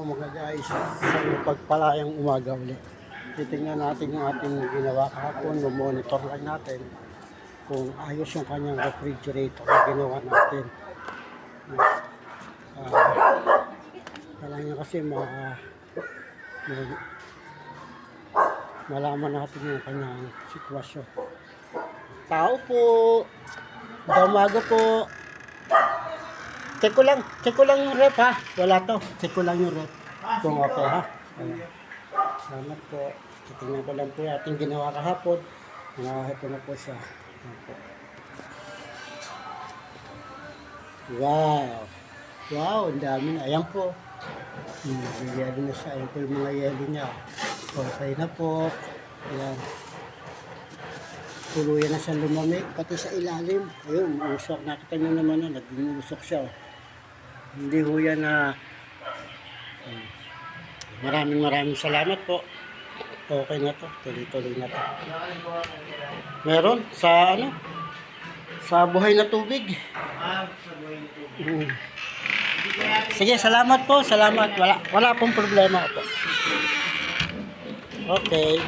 mga guys, sa pagpalayang umaga ulit. Titingnan natin yung ating ginawa kahapon, monitor lang natin kung ayos yung kanyang refrigerator na ginawa natin. Kailangan kasi malaman natin yung kanyang sitwasyon. Tao po, umaga po. Check ko lang yung rep ha. Wala to. Check ko lang yung rep. Kung okay ha. Salamat po. Titingnan ko lang po yung ating ginawa kahapon. Ito na po siya. Wow. Wow, ang dami na. Ayan po. Yelo na siya. Ayan po yung mga yelo niya. Okay na po. Ayan. Tuluyan na siya lumamig. Pati sa ilalim. Ayun, usok. Nakita nyo naman na. Naging usok siya. Hindi ho yan na maraming salamat po. Okay na to. Tuloy-tuloy na to. Meron sa sa buhay na tubig. Sa buhay na tubig. Sige, salamat po. Salamat. Wala pong problema po. Okay.